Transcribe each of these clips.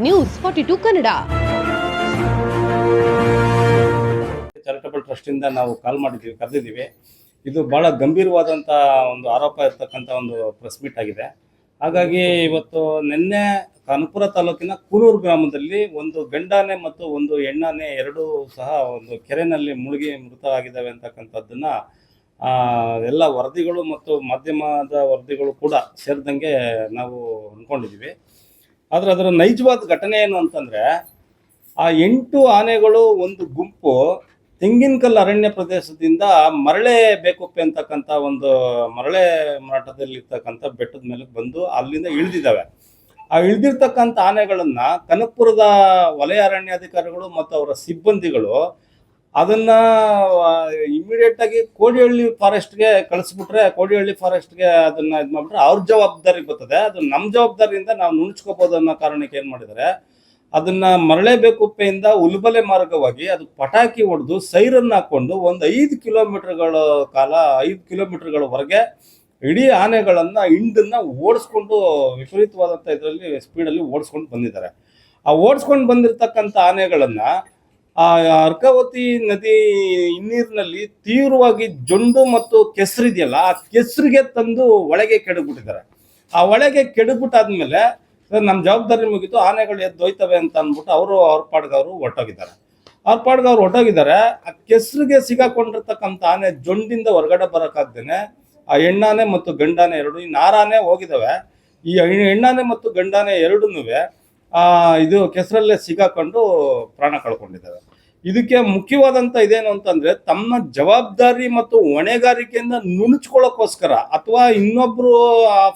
News 42 Kannada. Charitable trust ಇಂದ ನಾವು ಕರೆದಿದ್ದೀವಿ. ಇದು ಬಹಳ ಗಂಭೀರವಾದಂಥ ಒಂದು ಆರೋಪ ಇರ್ತಕ್ಕಂಥ ಒಂದು ಪ್ರೆಸ್ ಮೀಟ್ ಆಗಿದೆ. ಹಾಗಾಗಿ ಇವತ್ತು ನಿನ್ನೆ ಕನಕಪುರ ತಾಲೂಕಿನ ಕೂನೂರು ಗ್ರಾಮದಲ್ಲಿ ಒಂದು ಗಂಡಾನೆ ಮತ್ತು ಒಂದು ಹೆಣ್ಣಾನೆ ಎರಡೂ ಸಹ ಒಂದು ಕೆರೆಯಲ್ಲಿ ಮುಳುಗಿ ಮೃತ ಆಗಿದ್ದಾವೆ ಅಂತಕ್ಕಂಥದ್ದನ್ನ ಎಲ್ಲ ವರದಿಗಳು ಮತ್ತು ಮಾಧ್ಯಮದ ವರದಿಗಳು ಕೂಡ ಸೇರಿದಂಗೆ ನಾವು ಅಂದ್ಕೊಂಡಿದ್ದೀವಿ. ಆದರೆ ಅದರ ನೈಜವಾದ ಘಟನೆ ಏನು ಅಂತಂದರೆ, ಆ 8 ಆನೆಗಳು ಒಂದು ಗುಂಪು ತೆಂಗಿನಕಲ್ಲು ಅರಣ್ಯ ಪ್ರದೇಶದಿಂದ ಮರಳೆ ಬೇಕುಪ್ಪೆ ಅಂತಕ್ಕಂಥ ಒಂದು ಮರಳೆ ಮಾರಾಟದಲ್ಲಿರ್ತಕ್ಕಂಥ ಬೆಟ್ಟದ ಮೇಲೆ ಬಂದು ಅಲ್ಲಿಂದ ಇಳಿದಿದ್ದಾವೆ. ಆ ಇಳಿದಿರ್ತಕ್ಕಂಥ ಆನೆಗಳನ್ನು ಕನಕಪುರದ ವಲಯ ಅರಣ್ಯಾಧಿಕಾರಿಗಳು ಮತ್ತು ಅವರ ಸಿಬ್ಬಂದಿಗಳು ಅದನ್ನು ಇಮಿಡಿಯೇಟಾಗಿ ಕೋಡಿಹಳ್ಳಿ ಫಾರೆಸ್ಟ್ಗೆ ಕಳಿಸ್ಬಿಟ್ರೆ, ಕೋಡಿಹಳ್ಳಿ ಫಾರೆಸ್ಟ್ಗೆ ಅದನ್ನು ಇದು ಮಾಡಿಬಿಟ್ರೆ ಅವ್ರ ಜವಾಬ್ದಾರಿ ಬರ್ತದೆ. ಅದು ನಮ್ಮ ಜವಾಬ್ದಾರಿಯಿಂದ ನಾವು ನುಣುಚ್ಕೋಬೋದು ಅನ್ನೋ ಕಾರಣಕ್ಕೆ ಏನು ಮಾಡಿದ್ದಾರೆ, ಅದನ್ನ ಮರಳೆ ಬೇಕುಪ್ಪೆಯಿಂದ ಉಲ್ಬಲೆ ಮಾರ್ಗವಾಗಿ ಅದು ಪಟಾಕಿ ಹೊಡೆದು ಸೈರನ್ ಹಾಕೊಂಡು ಒಂದು 5 ಕಿಲೋಮೀಟರ್ಗಳ ಕಾಲ 5 ಕಿಲೋಮೀಟರ್ಗಳವರೆಗೆ ಇಡೀ ಆನೆಗಳನ್ನು ಹಿಂಡನ್ನ ಓಡಿಸ್ಕೊಂಡು ವಿಪರೀತವಾದಂಥ ಇದರಲ್ಲಿ ಸ್ಪೀಡಲ್ಲಿ ಓಡಿಸ್ಕೊಂಡು ಬಂದಿದ್ದಾರೆ. ಆ ಓಡಿಸ್ಕೊಂಡು ಬಂದಿರತಕ್ಕಂಥ ಆನೆಗಳನ್ನು ಆ ಅರ್ಕಾವತಿ ನದಿ ಹಿನ್ನೀರಿನಲ್ಲಿ ತೀವ್ರವಾಗಿ ಜೊಂಡು ಮತ್ತು ಕೆಸರಿದೆಯಲ್ಲ, ಆ ಕೆಸರಿಗೆ ತಂದು ಒಳಗೆ ಕೆಡಗ್ಬಿಟ್ಟಿದ್ದಾರೆ. ಆ ಒಳಗೆ ಕೆಡಗ್ಬಿಟ್ಟಾದ್ಮೇಲೆ ನಮ್ಮ ಜವಾಬ್ದಾರಿ ಮುಗಿತು, ಆನೆಗಳು ಎದ್ದೋಯ್ತವೆ ಅಂತ ಅಂದ್ಬಿಟ್ಟು ಅವ್ರ ಪಾಡ್ಗೆ ಅವರು ಹೊರಟೋಗಿದ್ದಾರೆ. ಆ ಕೆಸರಿಗೆ ಸಿಗಾಕೊಂಡಿರ್ತಕ್ಕಂಥ ಆನೆ ಜೊಂಡಿಂದ ಹೊರಗಡೆ ಬರೋಕ್ಕಾಗ್ದೇನೆ ಆ ಹೆಣ್ಣಾನೆ ಮತ್ತು ಗಂಡಾನೆ ಎರಡು, ಈ 4 ಆನೆ ಹೋಗಿದ್ದಾವೆ. ಈ ಹೆಣ್ಣಾನೆ ಮತ್ತು ಗಂಡಾನೆ ಎರಡನ್ನೂ ಇದು ಕೆಸರಲ್ಲೇ ಸಿಗಾಕೊಂಡು ಪ್ರಾಣ ಕಳ್ಕೊಂಡಿದ್ದಾವೆ. ಇದಕ್ಕೆ ಮುಖ್ಯವಾದಂಥ ಇದೇನು ಅಂತಂದ್ರೆ, ತಮ್ಮ ಜವಾಬ್ದಾರಿ ಮತ್ತು ಹೊಣೆಗಾರಿಕೆಯಿಂದ ನುಣುಚ್ಕೊಳ್ಳೋಕ್ಕೋಸ್ಕರ ಅಥವಾ ಇನ್ನೊಬ್ರು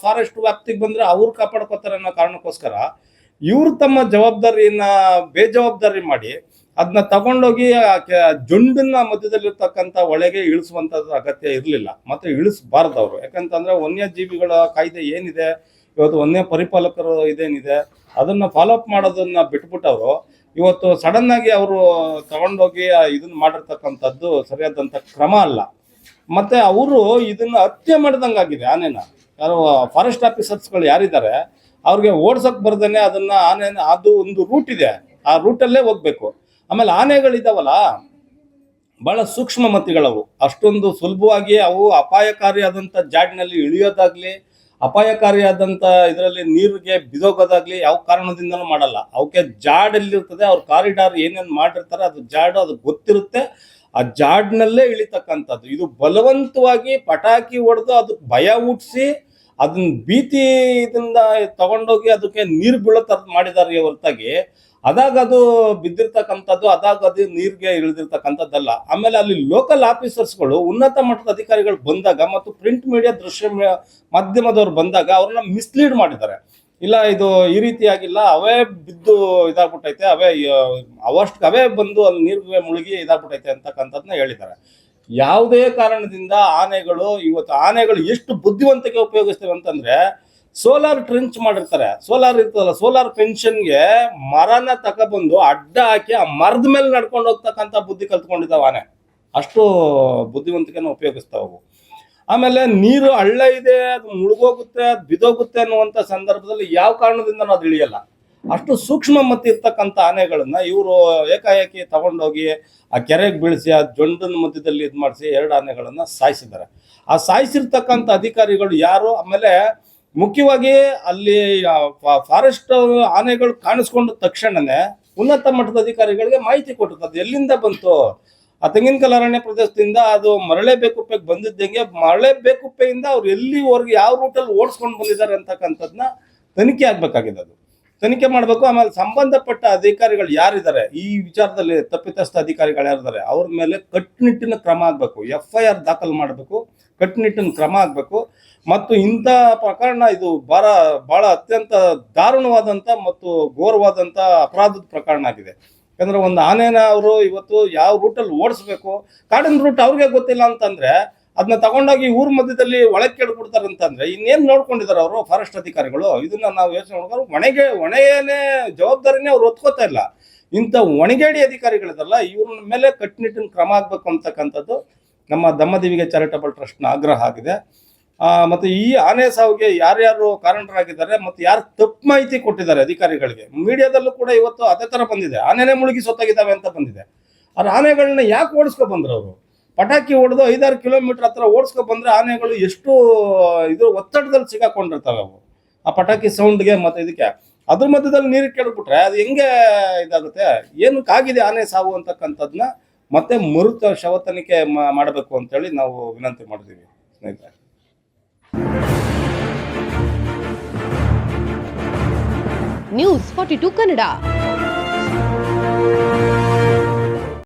ಫಾರೆಸ್ಟ್ ವ್ಯಾಪ್ತಿಗೆ ಬಂದ್ರೆ ಅವ್ರು ಕಾಪಾಡ್ಕೋತಾರೆ ಅನ್ನೋ ಕಾರಣಕ್ಕೋಸ್ಕರ ಇವ್ರು ತಮ್ಮ ಜವಾಬ್ದಾರಿಯನ್ನ ಬೇಜವಾಬ್ದಾರಿ ಮಾಡಿ ಅದನ್ನ ತಗೊಂಡೋಗಿ ಜೊಂಡನ್ನ ಮಧ್ಯದಲ್ಲಿರ್ತಕ್ಕಂಥ ಒಳಗೆ ಇಳಿಸುವಂಥದ್ದು ಅಗತ್ಯ ಇರಲಿಲ್ಲ, ಮತ್ತೆ ಇಳಿಸಬಾರ್ದು ಅವರು. ಯಾಕಂತಂದ್ರೆ ವನ್ಯಜೀವಿಗಳ ಕಾಯ್ದೆ ಏನಿದೆ, ಇವತ್ತು ವನ್ಯ ಪರಿಪಾಲಕರು ಇದೇನಿದೆ ಅದನ್ನ ಫಾಲೋ ಅಪ್ ಮಾಡೋದನ್ನ ಬಿಟ್ಬಿಟ್ಟವರು ಇವತ್ತು ಸಡನ್ ಆಗಿ ಅವರು ತಗೊಂಡೋಗಿ ಇದನ್ನ ಮಾಡಿರ್ತಕ್ಕಂಥದ್ದು ಸರಿಯಾದಂಥ ಕ್ರಮ ಅಲ್ಲ. ಮತ್ತೆ ಅವರು ಇದನ್ನ ಹತ್ಯೆ ಮಾಡಿದಂಗಾಗಿದೆ ಆನೆನ. ಯಾರು ಫಾರೆಸ್ಟ್ ಆಫೀಸರ್ಸ್ಗಳು ಯಾರಿದ್ದಾರೆ ಅವ್ರಿಗೆ ಓಡ್ಸಕ್ ಬರ್ದೇನೆ ಅದನ್ನ ಆನೆನ, ಅದು ಒಂದು ರೂಟ್ ಇದೆ, ಆ ರೂಟಲ್ಲೇ ಹೋಗ್ಬೇಕು. ಆಮೇಲೆ ಆನೆಗಳಿದಾವಲ್ಲ ಬಹಳ ಸೂಕ್ಷ್ಮ ಮತಿಗಳವು, ಅಷ್ಟೊಂದು ಸುಲಭವಾಗಿ ಅವು ಅಪಾಯಕಾರಿಯಾದಂಥ ಜಾಡಿನಲ್ಲಿ ಇಳಿಯೋದಾಗ್ಲಿ, ಅಪಾಯಕಾರಿಯಾದಂಥ ಇದರಲ್ಲಿ ನೀರಿಗೆ ಬಿದೋಗೋದಾಗ್ಲಿ ಯಾವ ಕಾರಣದಿಂದನೂ ಮಾಡಲ್ಲ. ಅವಕ್ಕೆ ಜಾಡಲ್ಲಿರ್ತದೆ, ಅವ್ರ ಕಾರಿಡಾರ್ ಏನೇನು ಮಾಡಿರ್ತಾರೆ ಅದು ಜಾಡು, ಅದು ಗೊತ್ತಿರುತ್ತೆ. ಆ ಜಾಡ್ನಲ್ಲೇ ಇಳಿತಕ್ಕಂಥದ್ದು. ಇದು ಬಲವಂತವಾಗಿ ಪಟಾಕಿ ಹೊಡೆದು ಅದಕ್ಕೆ ಭಯ ಹುಟ್ಟಿಸಿ ಅದನ್ನ ಭೀತಿ ಇದರಿಂದ ತಗೊಂಡೋಗಿ ಅದಕ್ಕೆ ನೀರು ಬೀಳೋ ಥರದ್ದು ಮಾಡಿದಾರೆ ಹೊರತಾಗಿ ಅದಾಗ ಅದು ಬಿದ್ದಿರ್ತಕ್ಕಂಥದ್ದು, ಅದಾಗ ಅದು ನೀರಿಗೆ ಇಳಿದಿರ್ತಕ್ಕಂಥದ್ದಲ್ಲ. ಆಮೇಲೆ ಅಲ್ಲಿ ಲೋಕಲ್ ಆಫೀಸರ್ಸ್ಗಳು, ಉನ್ನತ ಮಟ್ಟದ ಅಧಿಕಾರಿಗಳು ಬಂದಾಗ ಮತ್ತು ಪ್ರಿಂಟ್ ಮೀಡಿಯಾ ದೃಶ್ಯ ಮಾಧ್ಯಮದವ್ರು ಬಂದಾಗ ಅವ್ರನ್ನ ಮಿಸ್ಲೀಡ್ ಮಾಡಿದ್ದಾರೆ. ಇಲ್ಲ ಇದು ಈ ರೀತಿಯಾಗಿಲ್ಲ, ಅವೇ ಬಿದ್ದು ಇದಾಗ್ಬಿಟ್ಟೈತೆ, ಅವೇ ಬಂದು ಅಲ್ಲಿ ನೀರಿಗೆ ಮುಳುಗಿ ಇದಾಗ್ಬಿಟ್ಟೈತೆ ಅಂತಕ್ಕಂಥದ್ದನ್ನ ಹೇಳಿದ್ದಾರೆ. ಯಾವುದೇ ಕಾರಣದಿಂದ ಆನೆಗಳು ಎಷ್ಟು ಬುದ್ಧಿವಂತಿಕೆ ಉಪಯೋಗಿಸ್ತೇವೆ ಅಂತಂದ್ರೆ, ಸೋಲಾರ್ ಟ್ರೆಂಚ್ ಮಾಡಿರ್ತಾರೆ, ಸೋಲಾರ್ ಇರ್ತದಲ್ಲ, ಸೋಲಾರ್ ಪೆನ್ಷನ್ಗೆ ಮರನ ತಗೊಬಂದು ಅಡ್ಡ ಹಾಕಿ ಆ ಮರದ ಮೇಲೆ ನಡ್ಕೊಂಡು ಹೋಗ್ತಕ್ಕಂಥ ಬುದ್ಧಿ ಕಲ್ತ್ಕೊಂಡಿದ್ದಾವ ಆನೆ. ಅಷ್ಟು ಬುದ್ಧಿವಂತಿಕೆನ ಉಪಯೋಗಿಸ್ತಾವು. ಆಮೇಲೆ ನೀರು ಹಳ್ಳ ಇದೆ, ಅದು ಮುಳುಗೋಗುತ್ತೆ, ಅದು ಬಿದೋಗುತ್ತೆ ಅನ್ನುವಂಥ ಸಂದರ್ಭದಲ್ಲಿ ಯಾವ ಕಾರಣದಿಂದ ಅದು ಇಳಿಯಲ್ಲ. ಅಷ್ಟು ಸೂಕ್ಷ್ಮ ಮತಿ ಇರ್ತಕ್ಕಂಥ ಆನೆಗಳನ್ನ ಇವರು ಏಕಾಏಕಿ ತಗೊಂಡೋಗಿ ಆ ಕೆರೆಗೆ ಬೀಳಿಸಿ ಆ ಜೊಂಡನ ಮಧ್ಯದಲ್ಲಿ ಇದು ಮಾಡಿಸಿ 2 ಆನೆಗಳನ್ನ ಸಾಯಿಸಿದ್ದಾರೆ. ಆ ಸಾಯಿಸಿರ್ತಕ್ಕಂಥ ಅಧಿಕಾರಿಗಳು ಯಾರು? ಆಮೇಲೆ ಮುಖ್ಯವಾಗಿ ಅಲ್ಲಿ ಫಾರೆಸ್ಟ್ ಆನೆಗಳು ಕಾಣಿಸ್ಕೊಂಡ ತಕ್ಷಣನೇ ಉನ್ನತ ಮಟ್ಟದ ಅಧಿಕಾರಿಗಳಿಗೆ ಮಾಹಿತಿ ಕೊಟ್ಟಿರ್ತದೆ. ಎಲ್ಲಿಂದ ಬಂತು? ಆ ತೆಂಗಿನಕಲ್ಲು ಅರಣ್ಯ ಪ್ರದೇಶದಿಂದ ಅದು ಮರಳೆ ಬೇಕುಪ್ಪೆಗೆ ಬಂದಿದ್ದಂಗೆ ಮರಳೆ ಬೇಕುಪ್ಪೆಯಿಂದ ಅವ್ರು ಎಲ್ಲಿವರೆಗೆ ಯಾವ ರೂಟಲ್ಲಿ ಓಡಿಸ್ಕೊಂಡು ಬಂದಿದ್ದಾರೆ ಅಂತಕ್ಕಂಥದ್ದನ್ನ ತನಿಖೆ ಆಗ್ಬೇಕಾಗಿದೆ. ಅದು ತನಿಖೆ ಮಾಡಬೇಕು. ಆಮೇಲೆ ಸಂಬಂಧಪಟ್ಟ ಅಧಿಕಾರಿಗಳು ಯಾರಿದ್ದಾರೆ, ಈ ವಿಚಾರದಲ್ಲಿ ತಪ್ಪಿತಸ್ಥ ಅಧಿಕಾರಿಗಳು ಯಾರಿದ್ದಾರೆ ಅವ್ರ ಮೇಲೆ ಕಟ್ಟುನಿಟ್ಟಿನ ಕ್ರಮ ಆಗಬೇಕು. FIR ದಾಖಲು ಮಾಡಬೇಕು, ಕಟ್ಟುನಿಟ್ಟಿನ ಕ್ರಮ ಆಗಬೇಕು. ಮತ್ತು ಇಂಥ ಪ್ರಕರಣ ಇದು ಬಹಳ ಅತ್ಯಂತ ದಾರುಣವಾದಂಥ ಮತ್ತು ಘೋರವಾದಂಥ ಅಪರಾಧದ ಪ್ರಕರಣ ಆಗಿದೆ. ಯಾಕಂದ್ರೆ ಒಂದು ಆನೆನ ಅವರು ಇವತ್ತು ಯಾವ ರೂಟಲ್ಲಿ ಓಡಿಸ್ಬೇಕು, ಕಾಡಿನ ರೂಟ್ ಅವ್ರಿಗೆ ಗೊತ್ತಿಲ್ಲ ಅಂತಂದ್ರೆ ಅದನ್ನ ತಗೊಂಡೋಗಿ ಊರ ಮಧ್ಯದಲ್ಲಿ ಒಳಗೆ ಕೆಡ್ಬಿಡ್ತಾರೆ ಅಂತಂದ್ರೆ ಇನ್ನೇನು ನೋಡ್ಕೊಂಡಿದ್ದಾರೆ ಅವರು ಫಾರೆಸ್ಟ್ ಅಧಿಕಾರಿಗಳು? ಇದನ್ನ ನಾವು ಯೋಚನೆ ಮಾಡ್ಕೊಂಡು ಹೊಣೆಯೇ ಜವಾಬ್ದಾರಿನೇ ಅವ್ರು ಒತ್ಕೋತಾ ಇಲ್ಲ. ಇಂಥ ಹೊಣೆಗೇಡಿ ಅಧಿಕಾರಿಗಳಿದಲ್ಲ, ಇವ್ರ ಮೇಲೆ ಕಟ್ಟುನಿಟ್ಟಿನ ಕ್ರಮ ಆಗ್ಬೇಕು ಅಂತಕ್ಕಂಥದ್ದು ನಮ್ಮ ದಮ್ಮದಿವಿಗೆ ಚಾರಿಟಬಲ್ ಟ್ರಸ್ಟ್ನ ಆಗ್ರಹ ಆಗಿದೆ. ಮತ್ತೆ ಈ ಆನೆ ಸಾವಿಗೆ ಯಾರ್ಯಾರು ಕಾರಣರಾಗಿದ್ದಾರೆ ಮತ್ತೆ ಯಾರು ತಪ್ಪು ಮಾಹಿತಿ ಕೊಟ್ಟಿದ್ದಾರೆ ಅಧಿಕಾರಿಗಳಿಗೆ. ಮೀಡಿಯಾದಲ್ಲೂ ಕೂಡ ಇವತ್ತು ಅದೇ ತರ ಬಂದಿದೆ, ಆನೆನೇ ಮುಳುಗಿ ಸೊತ್ತಾಗಿದ್ದಾವೆ ಅಂತ ಬಂದಿದೆ. ಆ ಆನೆಗಳನ್ನ ಯಾಕೆ ಓಡಿಸ್ಕೊ ಬಂದ್ರು ಅವರು? ಪಟಾಕಿ ಹೊಡೆದು 5-6 ಕಿಲೋಮೀಟರ್ ಹತ್ರ ಓಡಿಸ್ಕೊ ಬಂದ್ರೆ ಆನೆಗಳು ಎಷ್ಟು ಇದು ಒತ್ತಡದಲ್ಲಿ ಸಿಗಾಕೊಂಡಿರ್ತವೆ ಅವು, ಆ ಪಟಾಕಿ ಸೌಂಡ್ಗೆ ಮತ್ತೆ ಇದಕ್ಕೆ. ಅದ್ರ ಮಧ್ಯದಲ್ಲಿ ನೀರಿಗೆ ಕೆಡಬಿಟ್ರೆ ಅದು ಹೆಂಗೆ ಇದಾಗುತ್ತೆ? ಏನಕ್ಕಾಗಿದೆ ಆನೆ ಸಾವು ಅಂತಕ್ಕಂಥದ್ನ ಮತ್ತೆ ಮರುತ ಶವ ತನಿಖೆ ಮಾಡಬೇಕು ಅಂತೇಳಿ ನಾವು ವಿನಂತಿ ಮಾಡಿದ್ದೀವಿ ಸ್ನೇಹಿತರೆ. ನ್ಯೂಸ್ 42 ಕನ್ನಡ.